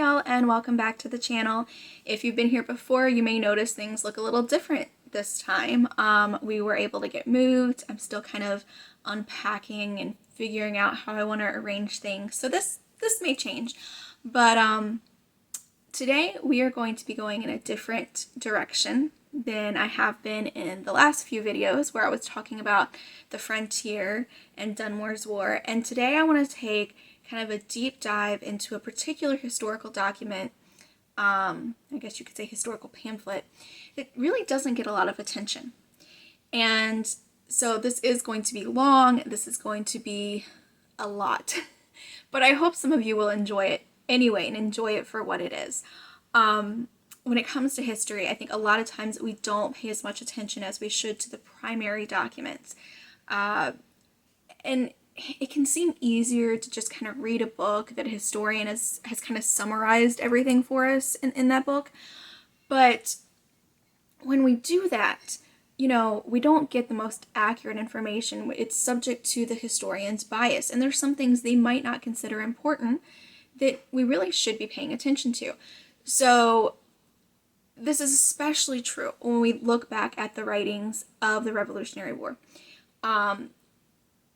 y'all, and welcome back to the channel. If you've been here before, you may notice things look a little different this time. We were able to get moved. I'm still kind of unpacking and figuring out how I want to arrange things, so this may change. But today we are going to be going in a different direction than I have been in the last few videos where I was talking about the frontier and Dunmore's War. And today I want to take kind of a deep dive into a particular historical document, I guess you could say historical pamphlet, that really doesn't get a lot of attention. And so this is going to be long, this is going to be a lot, but I hope some of you will enjoy it anyway and enjoy it for what it is. When it comes to history, I think a lot of times we don't pay as much attention as we should to the primary documents. And it can seem easier to just kind of read a book that a historian has kind of summarized everything for us in that book. But when we do that, you know, we don't get the most accurate information. It's subject to the historian's bias. And there's some things they might not consider important that we really should be paying attention to. So this is especially true when we look back at the writings of the Revolutionary War.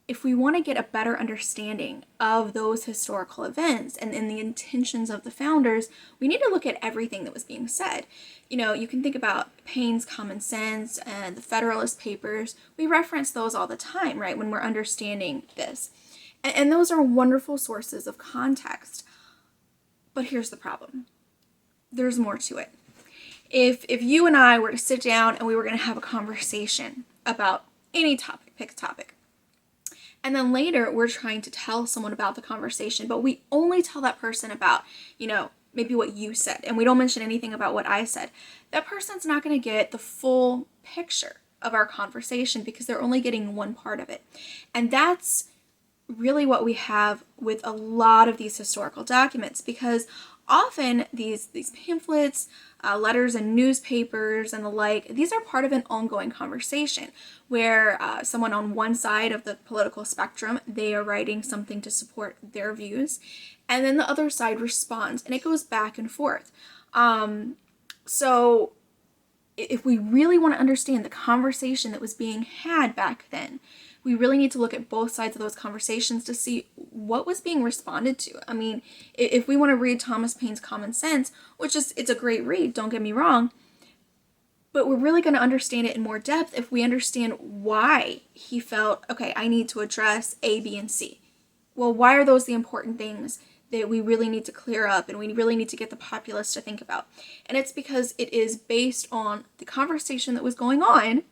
If we want to get a better understanding of those historical events and the intentions of the founders, we need to look at everything that was being said. You know, you can think about Paine's Common Sense and the Federalist Papers. We reference those all the time, right, when we're understanding this. And those are wonderful sources of context. But here's the problem. There's more to it. If you and I were to sit down and we were going to have a conversation about any topic, pick a topic, and then later we're trying to tell someone about the conversation, but we only tell that person about, you know, maybe what you said, and we don't mention anything about what I said, that person's not going to get the full picture of our conversation because they're only getting one part of it. And that's really what we have with a lot of these historical documents, because often these pamphlets, letters and newspapers and the like, these are part of an ongoing conversation where someone on one side of the political spectrum, they are writing something to support their views, and then the other side responds, and it goes back and forth. So if we really want to understand the conversation that was being had back then, we really need to look at both sides of those conversations to see what was being responded to. I mean, if we want to read Thomas Paine's Common Sense, it's a great read, don't get me wrong, but we're really going to understand it in more depth if we understand why he felt, okay, I need to address A, B, and C. Well, why are those the important things that we really need to clear up and we really need to get the populace to think about? And it's because it is based on the conversation that was going on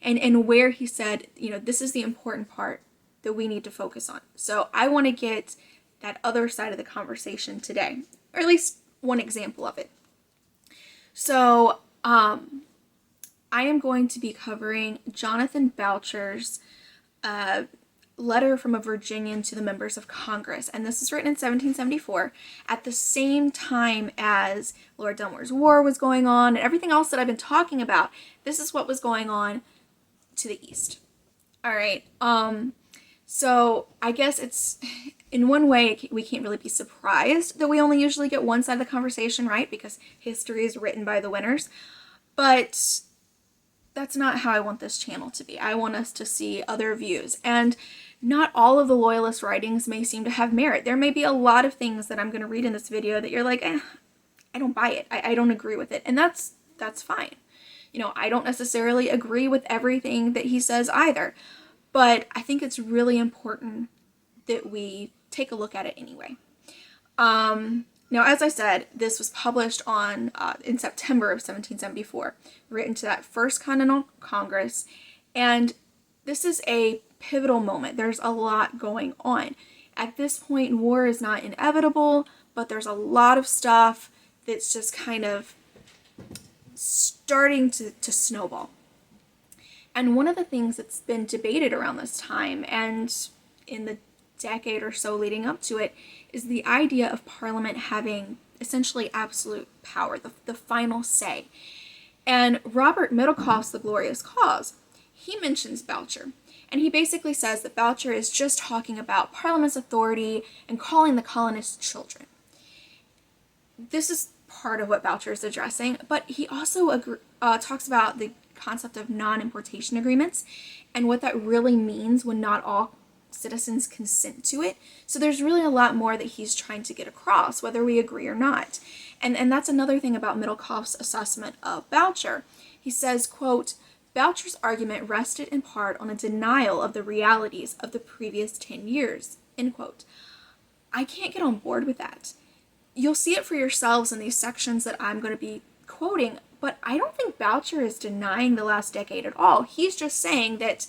and where he said, you know, this is the important part that we need to focus on. So I want to get that other side of the conversation today, or at least one example of it. So I am going to be covering Jonathan Boucher's letter from a Virginian to the members of Congress. And this was written in 1774 at the same time as Lord Dunmore's War was going on and everything else that I've been talking about. This is what was going on to the east. All right. So I guess it's, in one way, we can't really be surprised that we only usually get one side of the conversation, right? Because history is written by the winners. But that's not how I want this channel to be. I want us to see other views. And not all of the Loyalist writings may seem to have merit. There may be a lot of things that I'm going to read in this video that you're like, I don't buy it. I don't agree with it. And that's fine. You know, I don't necessarily agree with everything that he says either, but I think it's really important that we take a look at it anyway. Now, as I said, this was published in September of 1774, written to that First Continental Congress, and this is a pivotal moment. There's a lot going on. At this point, war is not inevitable, but there's a lot of stuff that's just kind of starting to snowball. And one of the things that's been debated around this time and in the decade or so leading up to it is the idea of Parliament having essentially absolute power, the final say. And Robert Middlekauff's The Glorious Cause, he mentions Boucher. And he basically says that Boucher is just talking about Parliament's authority and calling the colonists children. this is part of what Boucher is addressing, but he also talks about the concept of non-importation agreements and what that really means when not all citizens consent to it. So there's really a lot more that he's trying to get across, whether we agree or not. And that's another thing about Middlekauff's assessment of Boucher. He says, quote, Boucher's argument rested in part on a denial of the realities of the previous 10 years, end quote. I can't get on board with that. You'll see it for yourselves in these sections that I'm going to be quoting, but I don't think Boucher is denying the last decade at all. He's just saying that,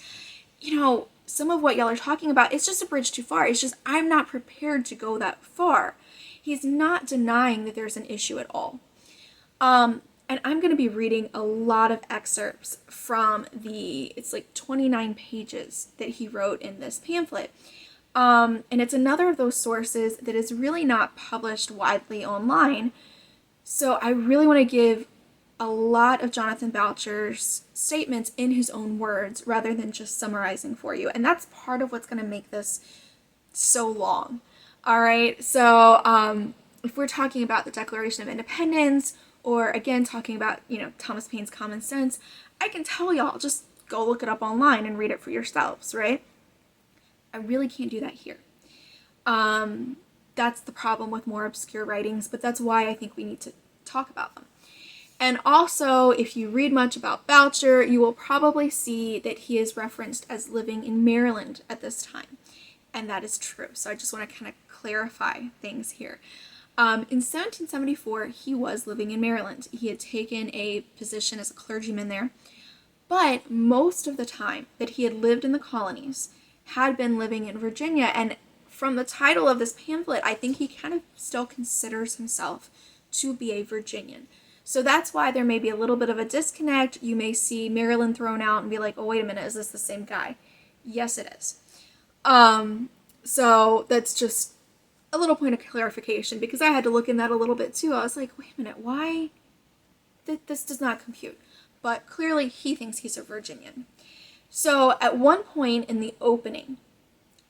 some of what y'all are talking about, it's just a bridge too far. It's just I'm not prepared to go that far. He's not denying that there's an issue at all. And I'm going to be reading a lot of excerpts from it's like 29 pages that he wrote in this pamphlet. And it's another of those sources that is really not published widely online. So I really want to give a lot of Jonathan Boucher's statements in his own words rather than just summarizing for you. And that's part of what's going to make this so long. All right. So if we're talking about the Declaration of Independence, or again, talking about, Thomas Paine's Common Sense, I can tell y'all, just go look it up online and read it for yourselves, right? I really can't do that here. That's the problem with more obscure writings, but that's why I think we need to talk about them. And also, if you read much about Boucher, you will probably see that he is referenced as living in Maryland at this time. And that is true. So I just want to kind of clarify things here. In 1774, he was living in Maryland. He had taken a position as a clergyman there. But most of the time that he had lived in the colonies had been living in Virginia. And from the title of this pamphlet, I think he kind of still considers himself to be a Virginian. So that's why there may be a little bit of a disconnect. You may see Maryland thrown out and be like, oh, wait a minute, is this the same guy? Yes, it is. So that's just a little point of clarification, because I had to look in that a little bit too. I was like, wait a minute, why? This does not compute. But clearly he thinks he's a Virginian. So at one point in the opening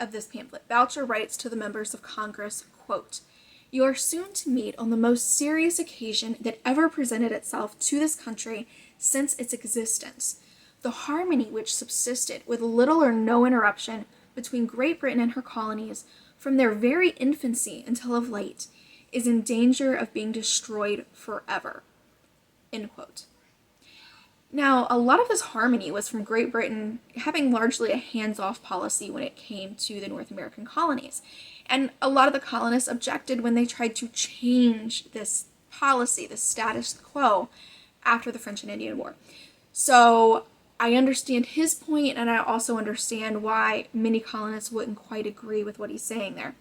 of this pamphlet, Boucher writes to the members of Congress, quote, you are soon to meet on the most serious occasion that ever presented itself to this country since its existence. The harmony which subsisted with little or no interruption between Great Britain and her colonies from their very infancy until of late is in danger of being destroyed forever. End quote. Now, a lot of this harmony was from Great Britain having largely a hands-off policy when it came to the North American colonies. And a lot of the colonists objected when they tried to change this policy, the status quo, after the French and Indian War. So I understand his point, and I also understand why many colonists wouldn't quite agree with what he's saying there.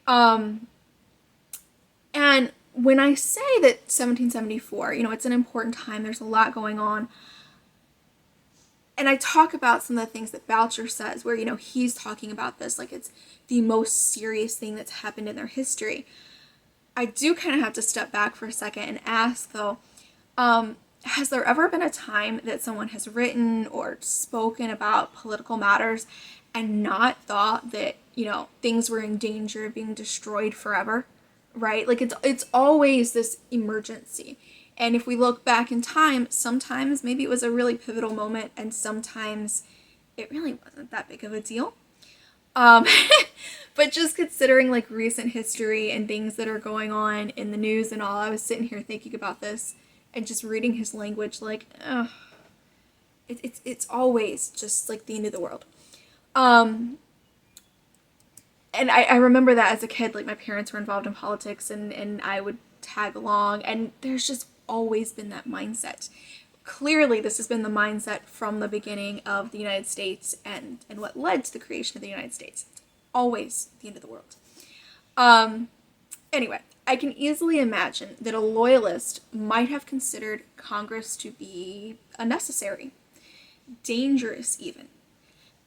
And when I say that 1774, it's an important time, there's a lot going on, and I talk about some of the things that Boucher says, where, he's talking about this like it's the most serious thing that's happened in their history. I do kind of have to step back for a second and ask, though, has there ever been a time that someone has written or spoken about political matters and not thought that, things were in danger of being destroyed forever, right? Like it's always this emergency. And if we look back in time, sometimes maybe it was a really pivotal moment and sometimes it really wasn't that big of a deal. But just considering like recent history and things that are going on in the news and all, I was sitting here thinking about this and just reading his language like, it's always just like the end of the world. And I remember that as a kid, like my parents were involved in politics and I would tag along, and there's just always been that mindset. Clearly, this has been the mindset from the beginning of the United States and what led to the creation of the United States. Always the end of the world. Anyway, I can easily imagine that a loyalist might have considered Congress to be unnecessary, dangerous even.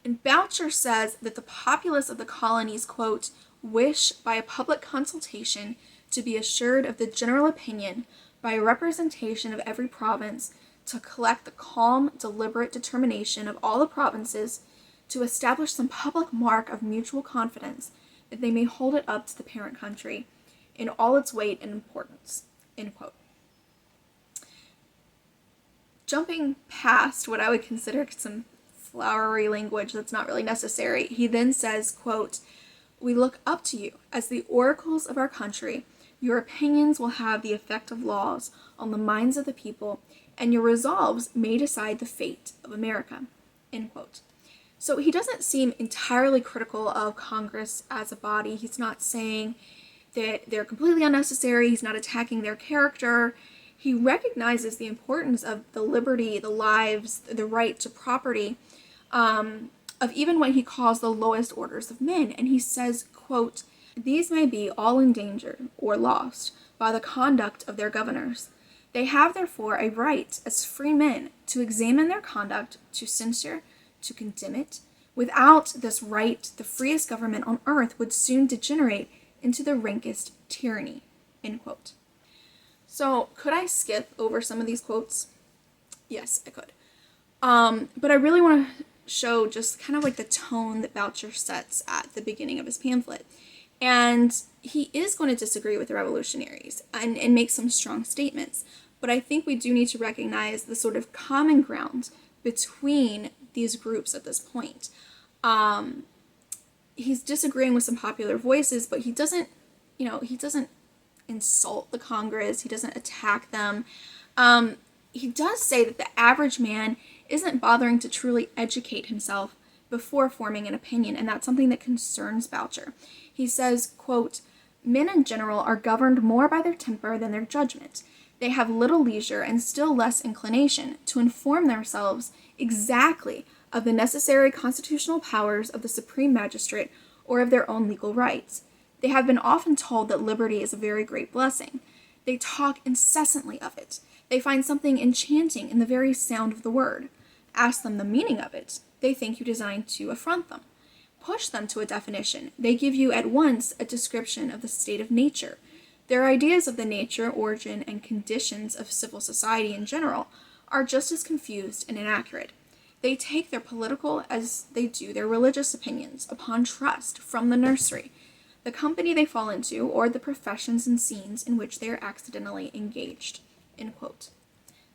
And Boucher says that the populace of the colonies, quote, wish by a public consultation to be assured of the general opinion by a representation of every province, to collect the calm, deliberate determination of all the provinces, to establish some public mark of mutual confidence, that they may hold it up to the parent country, in all its weight and importance, end quote. Jumping past what I would consider some flowery language that's not really necessary, he then says, quote, "We look up to you as the oracles of our country. Your opinions will have the effect of laws on the minds of the people, and your resolves may decide the fate of America," end quote. So he doesn't seem entirely critical of Congress as a body. He's not saying that they're completely unnecessary. He's not attacking their character. He recognizes the importance of the liberty, the lives, the right to property, of even what he calls the lowest orders of men. And he says, quote, "These may be all endangered or lost by the conduct of their governors. They have therefore a right as free men to examine their conduct, to censure, to condemn it. Without this right, the freest government on earth would soon degenerate into the rankest tyranny," end quote. So could I skip over some of these quotes? Yes, I could. But I really want to show just kind of like the tone that Boucher sets at the beginning of his pamphlet. And he is going to disagree with the revolutionaries and make some strong statements. But I think we do need to recognize the sort of common ground between these groups at this point. He's disagreeing with some popular voices, but he doesn't insult the Congress. He doesn't attack them. He does say that the average man isn't bothering to truly educate himself before forming an opinion, and that's something that concerns Boucher. He says, quote, "Men in general are governed more by their temper than their judgment. They have little leisure and still less inclination to inform themselves exactly of the necessary constitutional powers of the supreme magistrate or of their own legal rights. They have been often told that liberty is a very great blessing. They talk incessantly of it. They find something enchanting in the very sound of the word. Ask them the meaning of it. They think you design to affront them. Push them to a definition. They give you at once a description of the state of nature. Their ideas of the nature, origin, and conditions of civil society in general are just as confused and inaccurate. They take their political as they do their religious opinions upon trust from the nursery, the company they fall into, or the professions and scenes in which they are accidentally engaged," end quote.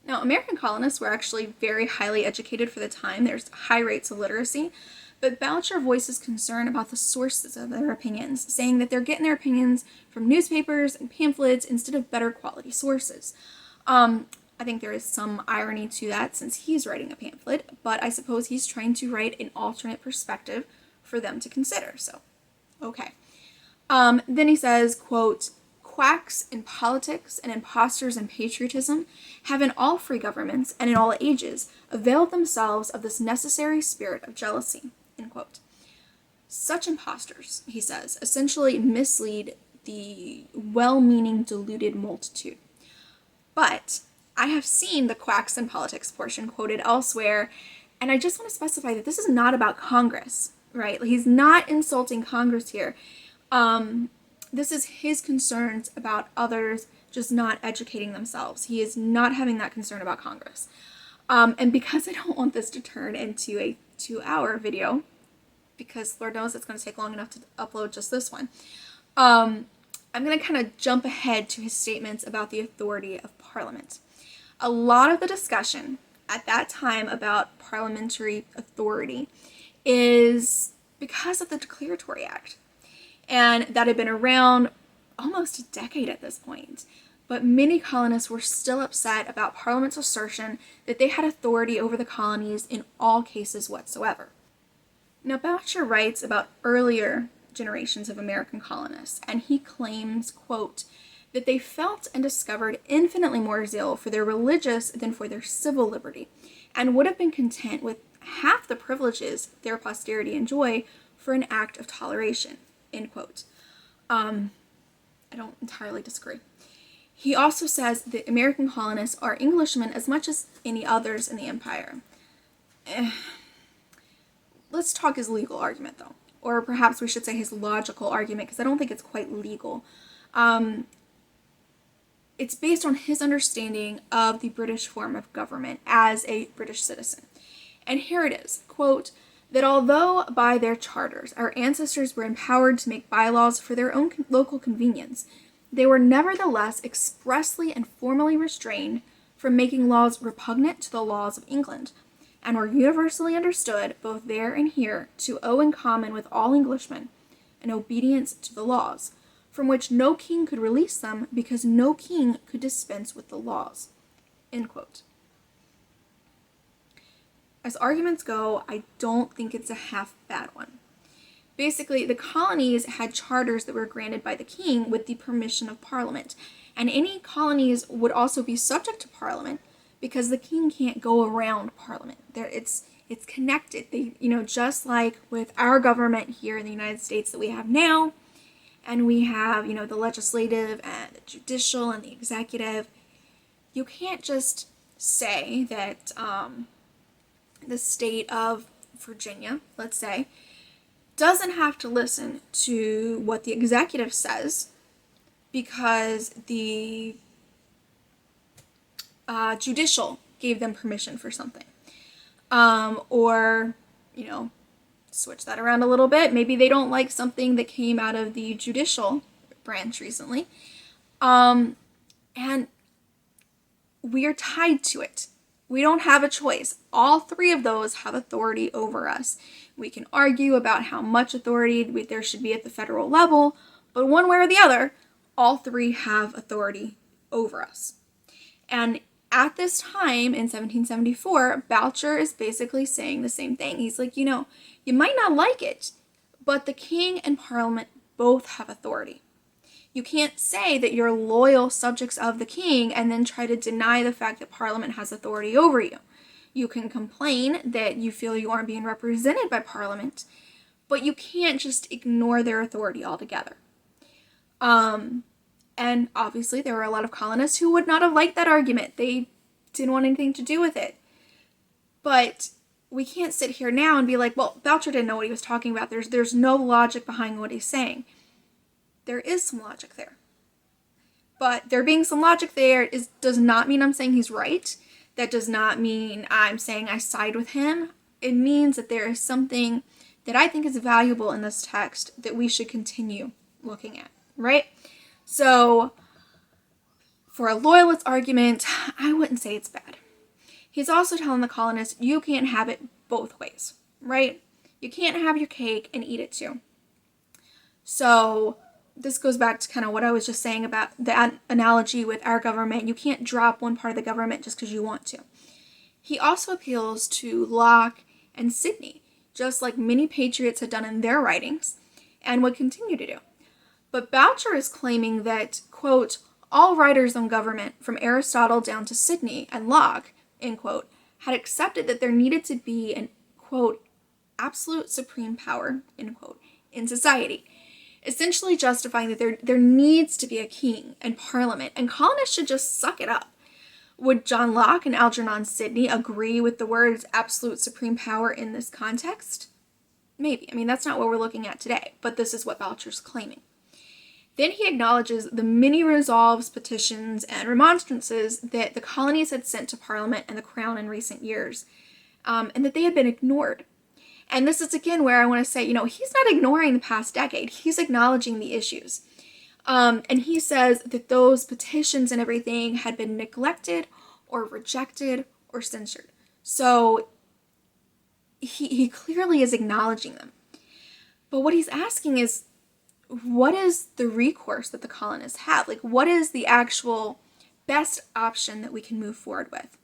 Now, American colonists were actually very highly educated for the time. There's high rates of literacy, but Boucher voices concern about the sources of their opinions, saying that they're getting their opinions from newspapers and pamphlets instead of better quality sources. I think there is some irony to that since he's writing a pamphlet, but I suppose he's trying to write an alternate perspective for them to consider, so, okay. Then he says, quote, "Quacks in politics and impostors in patriotism have in all free governments and in all ages availed themselves of this necessary spirit of jealousy," end quote. Such impostors, he says, essentially mislead the well-meaning deluded multitude. But I have seen the quacks in politics portion quoted elsewhere, and I just want to specify that this is not about Congress, right? He's not insulting Congress here. This is his concerns about others just not educating themselves. He is not having that concern about Congress. And because I don't want this to turn into a 2-hour video, because Lord knows it's going to take long enough to upload just this one, I'm going to kind of jump ahead to his statements about the authority of Parliament. A lot of the discussion at that time about parliamentary authority is because of the Declaratory Act. And that had been around almost a decade at this point. But many colonists were still upset about Parliament's assertion that they had authority over the colonies in all cases whatsoever. Now, Boucher writes about earlier generations of American colonists, and he claims, quote, that they felt and discovered infinitely more zeal for their religious than for their civil liberty, and would have been content with half the privileges their posterity enjoy for an act of toleration, end quote. I don't entirely disagree. He also says that American colonists are Englishmen as much as any others in the empire. Let's talk his legal argument, though. Or perhaps we should say his logical argument, because I don't think it's quite legal. It's based on his understanding of the British form of government as a British citizen. And here it is, quote, that although by their charters our ancestors were empowered to make bylaws for their own local convenience, they were nevertheless expressly and formally restrained from making laws repugnant to the laws of England, and were universally understood, both there and here, to owe in common with all Englishmen an obedience to the laws, from which no king could release them, because no king could dispense with the laws." End quote. As arguments go, I don't think it's a half bad one. Basically, the colonies had charters that were granted by the king with the permission of Parliament, and any colonies would also be subject to Parliament because the king can't go around Parliament. It's connected. Just like with our government here in the United States that we have now, and we have, the legislative and the judicial and the executive, you can't just say that the state of Virginia, let's say, doesn't have to listen to what the executive says because the judicial gave them permission for something. Or, switch that around a little bit. Maybe they don't like something that came out of the judicial branch recently. And we are tied to it. We don't have a choice. All three of those have authority over us. We can argue about how much authority there should be at the federal level, but one way or the other, all three have authority over us. And at this time in 1774, Boucher is basically saying the same thing. He's like, you might not like it, but the king and Parliament both have authority. You can't say that you're loyal subjects of the king and then try to deny the fact that Parliament has authority over you. You can complain that you feel you aren't being represented by Parliament, but you can't just ignore their authority altogether. And obviously there were a lot of colonists who would not have liked that argument. They didn't want anything to do with it. But we can't sit here now and be like, well, Boucher didn't know what he was talking about. There's no logic behind what he's saying. There is some logic there. But there being some logic there does not mean I'm saying he's right. That does not mean I'm saying I side with him. It means that there is something that I think is valuable in this text that we should continue looking at, right? So, for a loyalist argument, I wouldn't say it's bad. He's also telling the colonists, you can't have it both ways, right? You can't have your cake and eat it too. So, this goes back to kind of what I was just saying about the analogy with our government. You can't drop one part of the government just because you want to. He also appeals to Locke and Sidney, just like many patriots had done in their writings, and would continue to do. But Boucher is claiming that, quote, all writers on government, from Aristotle down to Sidney and Locke, end quote, had accepted that there needed to be an, quote, absolute supreme power, end quote, in society, essentially justifying that there needs to be a king and Parliament, and colonists should just suck it up. Would John Locke and Algernon Sidney agree with the words absolute supreme power in this context? Maybe. I mean, that's not what we're looking at today, but this is what Boucher's claiming. Then he acknowledges the many resolves, petitions, and remonstrances that the colonies had sent to Parliament and the Crown in recent years, and that they had been ignored. And this is, again, where I want to say, he's not ignoring the past decade. He's acknowledging the issues. And he says that those petitions and everything had been neglected or rejected or censored. So he clearly is acknowledging them. But what he's asking is, what is the recourse that the colonists have? Like, what is the actual best option that we can move forward with?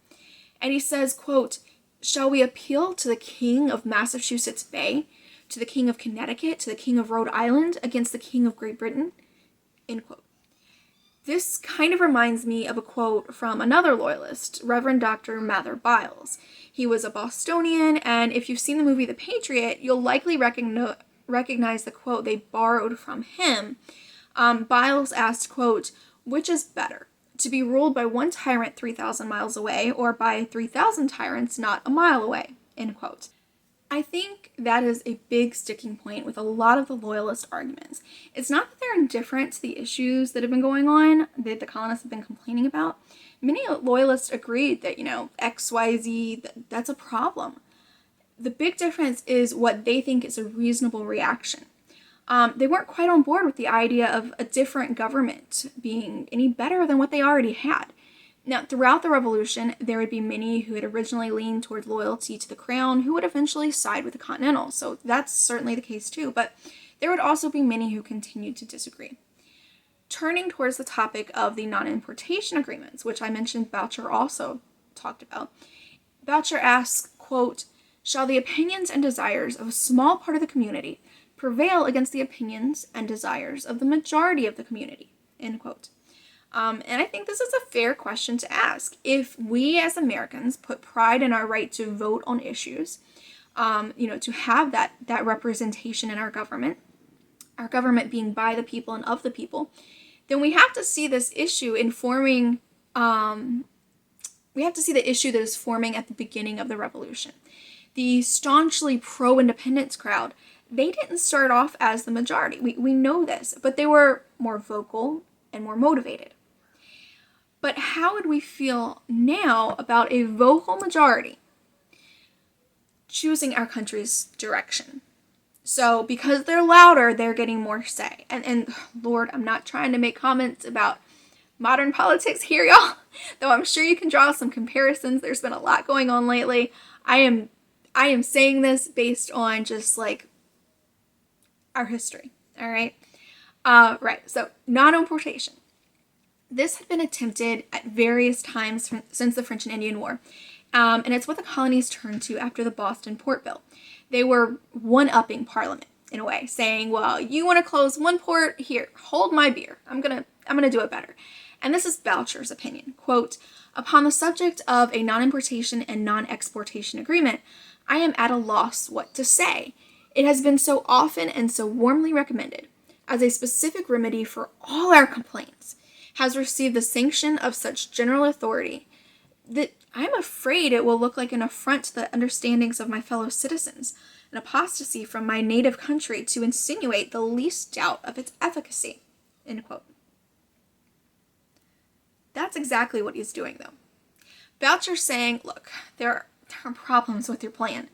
And he says, quote, shall we appeal to the King of Massachusetts Bay, to the King of Connecticut, to the King of Rhode Island, against the King of Great Britain? End quote. This kind of reminds me of a quote from another loyalist, Reverend Dr. Mather Byles. He was a Bostonian, and if you've seen the movie The Patriot, you'll likely recognize the quote they borrowed from him. Byles asked, quote, which is better, to be ruled by one tyrant 3,000 miles away or by 3,000 tyrants not a mile away, end quote. I think that is a big sticking point with a lot of the loyalist arguments. It's not that they're indifferent to the issues that have been going on, that the colonists have been complaining about. Many loyalists agreed that, XYZ, that's a problem. The big difference is what they think is a reasonable reaction. They weren't quite on board with the idea of a different government being any better than what they already had. Now, throughout the Revolution, there would be many who had originally leaned toward loyalty to the crown who would eventually side with the Continental, so that's certainly the case too, but there would also be many who continued to disagree. Turning towards the topic of the non-importation agreements, which I mentioned Boucher also talked about, Boucher asks, quote, "Shall the opinions and desires of a small part of the community prevail against the opinions and desires of the majority of the community?" End quote. And I think this is a fair question to ask. If we as Americans put pride in our right to vote on issues, to have that representation in our government being by the people and of the people, then we have to see this issue informing, we have to see the issue that is forming at the beginning of the revolution. The staunchly pro-independence crowd, they didn't start off as the majority. We know this, but they were more vocal and more motivated. But how would we feel now about a vocal majority choosing our country's direction? So because they're louder, they're getting more say. And Lord, I'm not trying to make comments about modern politics here, y'all, though I'm sure you can draw some comparisons. There's been a lot going on lately. I am saying this based on just like our history, all right? Right, so non-importation. This had been attempted at various times since the French and Indian War, and it's what the colonies turned to after the Boston Port Bill. They were one-upping Parliament in a way, saying, well, you want to close one port? Here, hold my beer. I'm gonna do it better. And this is Boucher's opinion. Quote, "Upon the subject of a non-importation and non-exportation agreement, I am at a loss what to say. It has been so often and so warmly recommended as a specific remedy for all our complaints, has received the sanction of such general authority, that I'm afraid it will look like an affront to the understandings of my fellow citizens, an apostasy from my native country to insinuate the least doubt of its efficacy." End quote. That's exactly what he's doing, though. Boucher's saying, look, there are problems with your plan.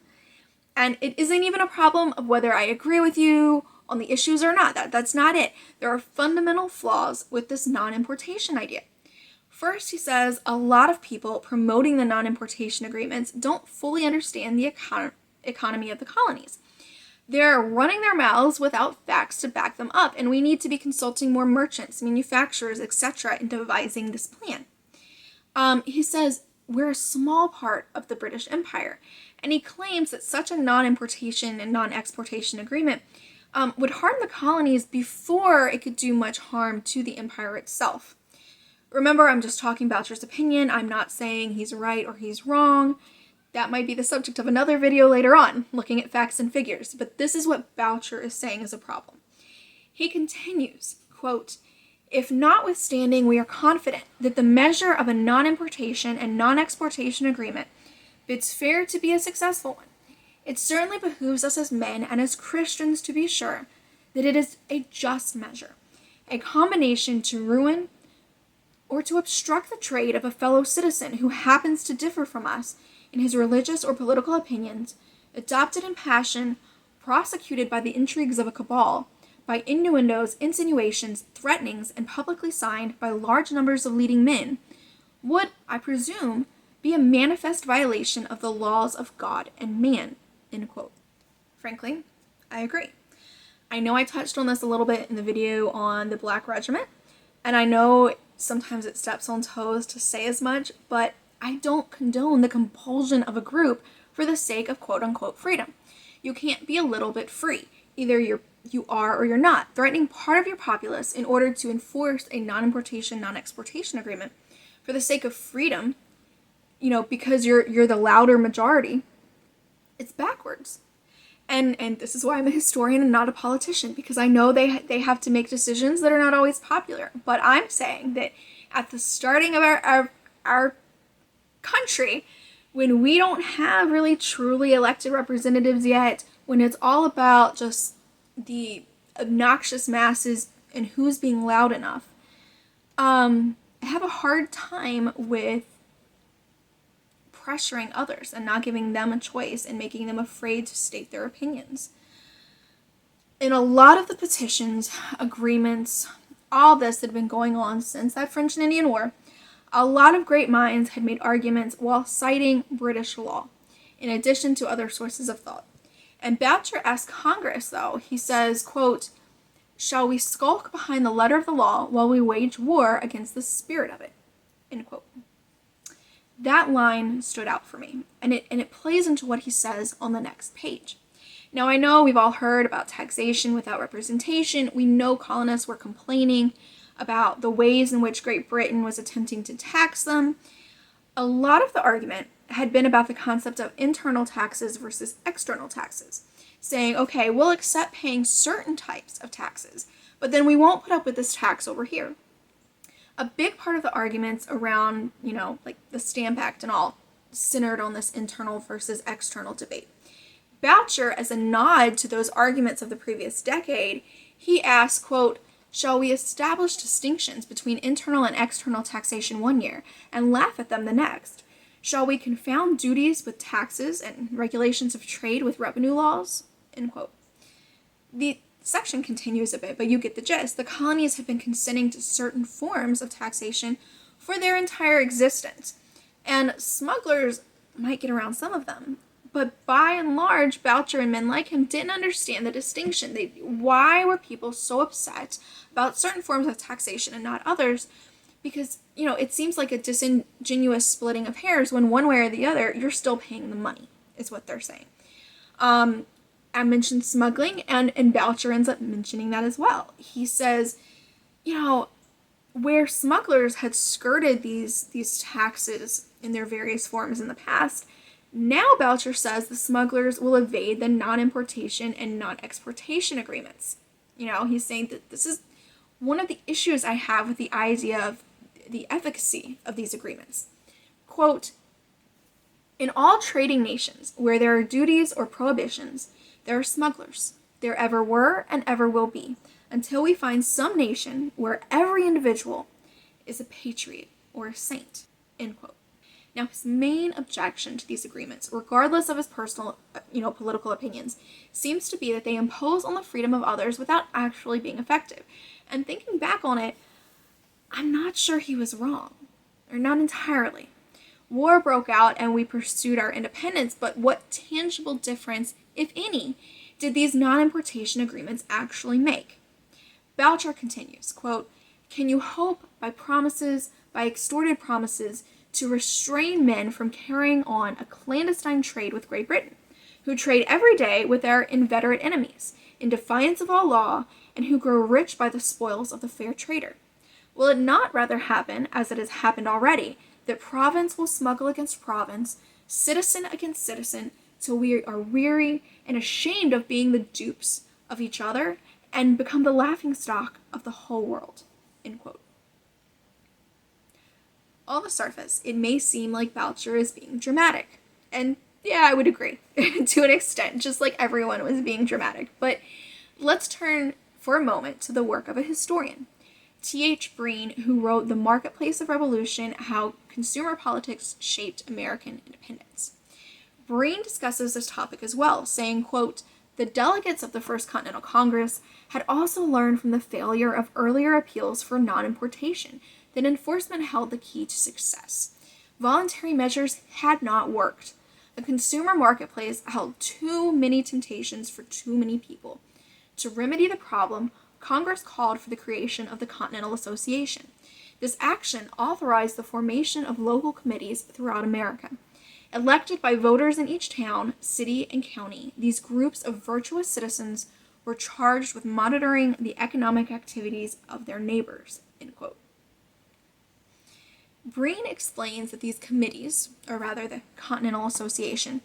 And it isn't even a problem of whether I agree with you on the issues or not. That's not it. There are fundamental flaws with this non-importation idea. First, he says a lot of people promoting the non-importation agreements don't fully understand the economy of the colonies. They're running their mouths without facts to back them up, and we need to be consulting more merchants, manufacturers, etc. in devising this plan. He says we're a small part of the British Empire, and he claims that such a non-importation and non-exportation agreement would harm the colonies before it could do much harm to the empire itself. Remember, I'm just talking Boucher's opinion. I'm not saying he's right or he's wrong. That might be the subject of another video later on, looking at facts and figures, but this is what Boucher is saying is a problem. He continues, quote, "If notwithstanding we are confident that the measure of a non-importation and non-exportation agreement bids fair to be a successful one, it certainly behooves us as men and as Christians to be sure that it is a just measure, a combination to ruin or to obstruct the trade of a fellow citizen who happens to differ from us in his religious or political opinions, adopted in passion, prosecuted by the intrigues of a cabal, by innuendos, insinuations, threatenings, and publicly signed by large numbers of leading men, would, I presume, be a manifest violation of the laws of God and man." End quote. Frankly, I agree. I know I touched on this a little bit in the video on the Black Regiment, and I know sometimes it steps on toes to say as much, but I don't condone the compulsion of a group for the sake of quote-unquote freedom. You can't be a little bit free. Either you are or you're not. Threatening part of your populace in order to enforce a non-importation, non-exportation agreement for the sake of freedom, because you're the louder majority, it's backwards. And this is why I'm a historian and not a politician, because I know they have to make decisions that are not always popular. But I'm saying that at the starting of our country, when we don't have really truly elected representatives yet, when it's all about just the obnoxious masses and who's being loud enough, I have a hard time with pressuring others and not giving them a choice and making them afraid to state their opinions. In a lot of the petitions, agreements, all this had been going on since that French and Indian War. A lot of great minds had made arguments while citing British law, in addition to other sources of thought. And Boucher asked Congress, though, he says, quote, "Shall we skulk behind the letter of the law while we wage war against the spirit of it?" End quote. That line stood out for me, and it plays into what he says on the next page. Now, I know we've all heard about taxation without representation. We know colonists were complaining about the ways in which Great Britain was attempting to tax them. A lot of the argument had been about the concept of internal taxes versus external taxes, saying, okay, we'll accept paying certain types of taxes, but then we won't put up with this tax over here. A big part of the arguments around, like the Stamp Act and all, centered on this internal versus external debate. Boucher, as a nod to those arguments of the previous decade, he asked, quote, "Shall we establish distinctions between internal and external taxation one year and laugh at them the next? Shall we confound duties with taxes and regulations of trade with revenue laws?" End quote. The section continues a bit, but you get the gist. The colonies have been consenting to certain forms of taxation for their entire existence, and smugglers might get around some of them. But by and large, Boucher and men like him didn't understand the distinction. Why were people so upset about certain forms of taxation and not others? Because, it seems like a disingenuous splitting of hairs when one way or the other, you're still paying the money, is what they're saying. I mentioned smuggling, and Boucher ends up mentioning that as well. He says, where smugglers had skirted these taxes in their various forms in the past, now Boucher says the smugglers will evade the non-importation and non-exportation agreements. He's saying that this is one of the issues I have with the idea of the efficacy of these agreements. Quote, "In all trading nations where there are duties or prohibitions, there are smugglers. There ever were and ever will be, until we find some nation where every individual is a patriot or a saint." End quote. Now, his main objection to these agreements, regardless of his personal, political opinions, seems to be that they impose on the freedom of others without actually being effective. And thinking back on it, I'm not sure he was wrong, or not entirely. War broke out and we pursued our independence, but what tangible difference, if any, did these non-importation agreements actually make? Boucher continues, quote, "Can you hope by extorted promises, to restrain men from carrying on a clandestine trade with Great Britain, who trade every day with their inveterate enemies, in defiance of all law, and who grow rich by the spoils of the fair trader? Will it not rather happen, as it has happened already, that province will smuggle against province, citizen against citizen, till we are weary and ashamed of being the dupes of each other, and become the laughingstock of the whole world?" End quote. On the surface, it may seem like Boucher is being dramatic. And yeah, I would agree, to an extent, just like everyone was being dramatic. But let's turn for a moment to the work of a historian. T.H. Breen, who wrote The Marketplace of Revolution, How Consumer Politics Shaped American Independence. Breen discusses this topic as well, saying, quote, "The delegates of the First Continental Congress had also learned from the failure of earlier appeals for non-importation that enforcement held the key to success. Voluntary measures had not worked. The consumer marketplace held too many temptations for too many people. To remedy the problem, Congress called for the creation of the Continental Association. This action authorized the formation of local committees throughout America. Elected by voters in each town, city, and county, these groups of virtuous citizens were charged with monitoring the economic activities of their neighbors." End quote. Breen explains that these committees, or rather the Continental Association,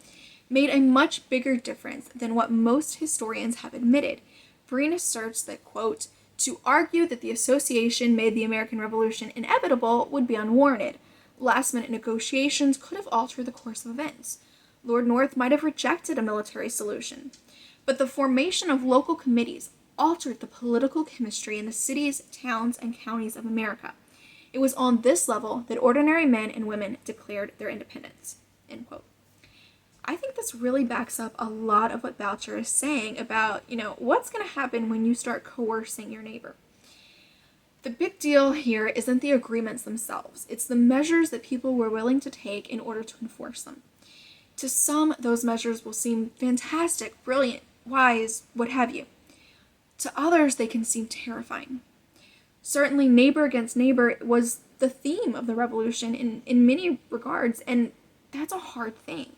made a much bigger difference than what most historians have admitted. Breen asserts that, quote, "To argue that the association made the American Revolution inevitable would be unwarranted. Last-minute negotiations could have altered the course of events. Lord North might have rejected a military solution. But the formation of local committees altered the political chemistry in the cities, towns, and counties of America. It was on this level that ordinary men and women declared their independence." End quote. I think this really backs up a lot of what Boucher is saying about, what's going to happen when you start coercing your neighbor. The big deal here isn't the agreements themselves. It's the measures that people were willing to take in order to enforce them. To some, those measures will seem fantastic, brilliant, wise, what have you. To others, they can seem terrifying. Certainly, neighbor against neighbor was the theme of the revolution in many regards, and that's a hard thing.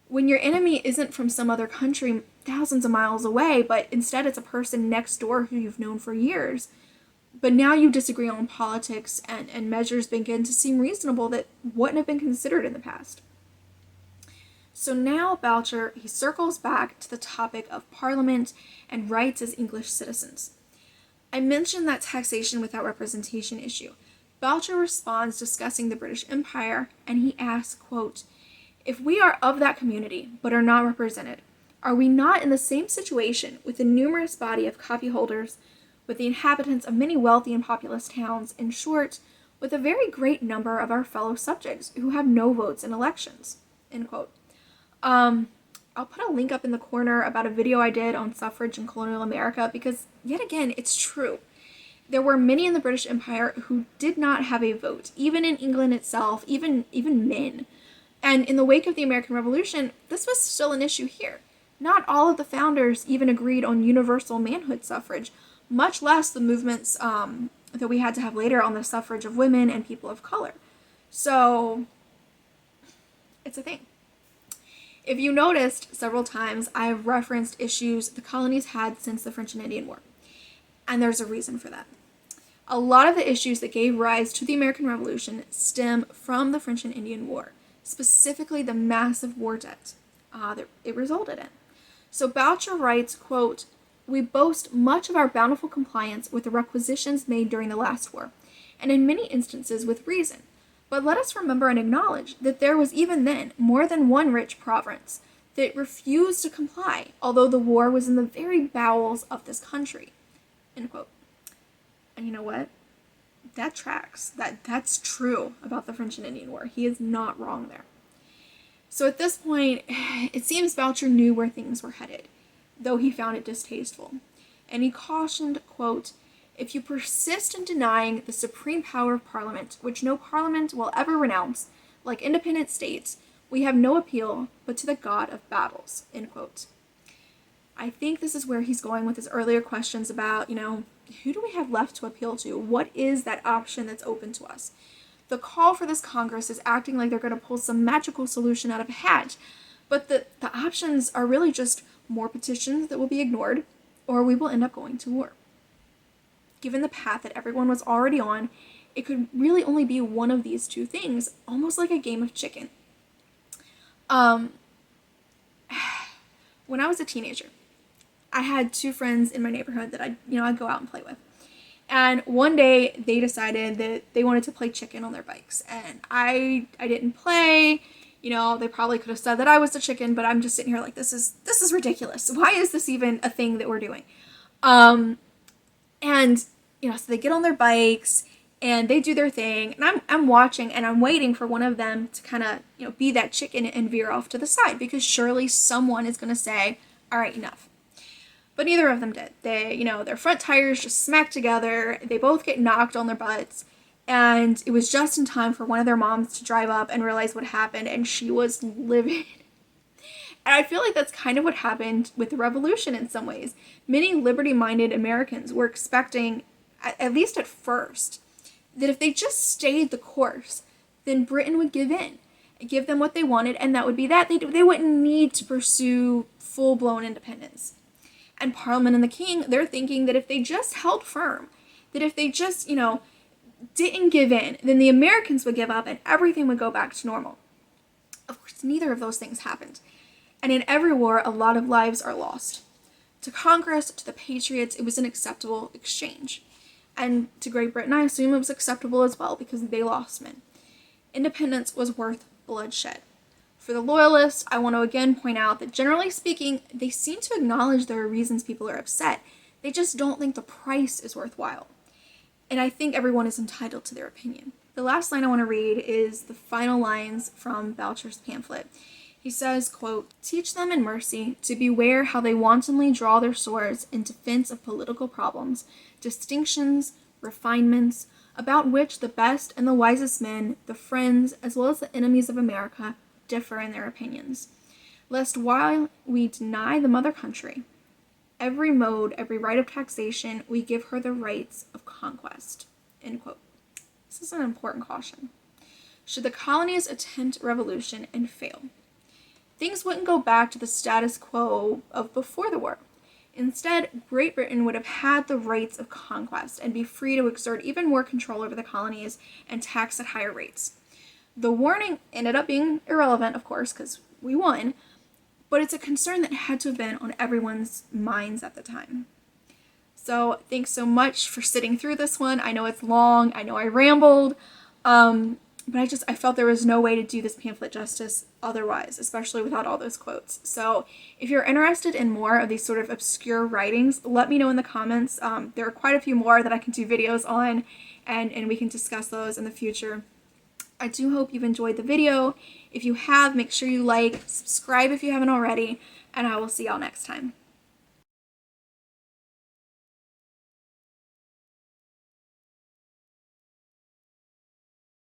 When your enemy isn't from some other country thousands of miles away, but instead it's a person next door who you've known for years, but now you disagree on politics and measures begin to seem reasonable that wouldn't have been considered in the past. So now Boucher, he circles back to the topic of Parliament and rights as English citizens. I mentioned that taxation without representation issue. Boucher responds discussing the British Empire, and he asks, quote, "If we are of that community, but are not represented, are we not in the same situation with the numerous body of copyholders, with the inhabitants of many wealthy and populous towns, in short, with a very great number of our fellow subjects who have no votes in elections?" End quote. I'll put a link up in the corner about a video I did on suffrage in colonial America because, yet again, it's true. There were many in the British Empire who did not have a vote, even in England itself, even men. And in the wake of the American Revolution, this was still an issue here. Not all of the founders even agreed on universal manhood suffrage, much less the movements that we had to have later on the suffrage of women and people of color. So, it's a thing. If you noticed, several times I have referenced issues the colonies had since the French and Indian War. And there's a reason for that. A lot of the issues that gave rise to the American Revolution stem from the French and Indian War, specifically the massive war debt that it resulted in. So Boucher writes, quote, "We boast much of our bountiful compliance with the requisitions made during the last war, and in many instances with reason. But let us remember and acknowledge that there was even then more than one rich province that refused to comply, although the war was in the very bowels of this country." End quote. And you know what? That tracks. That's true about the French and Indian War. He is not wrong there. So at this point, it seems Boucher knew where things were headed, though he found it distasteful. And he cautioned, quote, "If you persist in denying the supreme power of Parliament, which no Parliament will ever renounce, like independent states, we have no appeal but to the God of battles." End quote. I think this is where he's going with his earlier questions about, who do we have left to appeal to? What is that option that's open to us? The call for this Congress is acting like they're going to pull some magical solution out of a hat, but the options are really just more petitions that will be ignored, or we will end up going to war. Given the path that everyone was already on, it could really only be one of these two things, almost like a game of chicken. When I was a teenager, I had two friends in my neighborhood that I'd go out and play with. And one day they decided that they wanted to play chicken on their bikes. And I didn't play. They probably could have said that I was the chicken, but I'm just sitting here like, this is ridiculous. Why is this even a thing that we're doing? So they get on their bikes and they do their thing. And I'm watching and I'm waiting for one of them to kind of, be that chicken and veer off to the side, because surely someone is going to say, all right, enough. But neither of them did. They, their front tires just smacked together. They both get knocked on their butts. And it was just in time for one of their moms to drive up and realize what happened. And she was livid. And I feel like that's kind of what happened with the revolution in some ways. Many liberty-minded Americans were expecting, at least at first, that if they just stayed the course, then Britain would give in. Give them what they wanted, and that would be that. They wouldn't need to pursue full-blown independence. And Parliament and the King, they're thinking that if they just held firm, that if they just, didn't give in, then the Americans would give up and everything would go back to normal. Of course, neither of those things happened. And in every war, a lot of lives are lost. To Congress, to the Patriots, it was an acceptable exchange. And to Great Britain, I assume it was acceptable as well because they lost men. Independence was worth bloodshed. For the Loyalists, I want to again point out that generally speaking, they seem to acknowledge there are reasons people are upset. They just don't think the price is worthwhile. And I think everyone is entitled to their opinion. The last line I want to read is the final lines from Boucher's pamphlet. He says, quote, "Teach them in mercy to beware how they wantonly draw their swords in defense of political problems, distinctions, refinements, about which the best and the wisest men, the friends as well as the enemies of America, differ in their opinions. Lest while we deny the mother country every mode, every right of taxation, we give her the rights of conquest." End quote. This is an important caution. Should the colonies attempt revolution and fail, things wouldn't go back to the status quo of before the war. Instead, Great Britain would have had the rights of conquest and be free to exert even more control over the colonies and tax at higher rates. The warning ended up being irrelevant, of course, because we won, but it's a concern that had to have been on everyone's minds at the time. So thanks so much for sitting through this one. I know it's long. I know I rambled. But I felt there was no way to do this pamphlet justice otherwise, especially without all those quotes. So if you're interested in more of these sort of obscure writings, let me know in the comments. There are quite a few more that I can do videos on, and we can discuss those in the future. I do hope you've enjoyed the video. If you have, make sure you like, subscribe if you haven't already, and I will see y'all next time.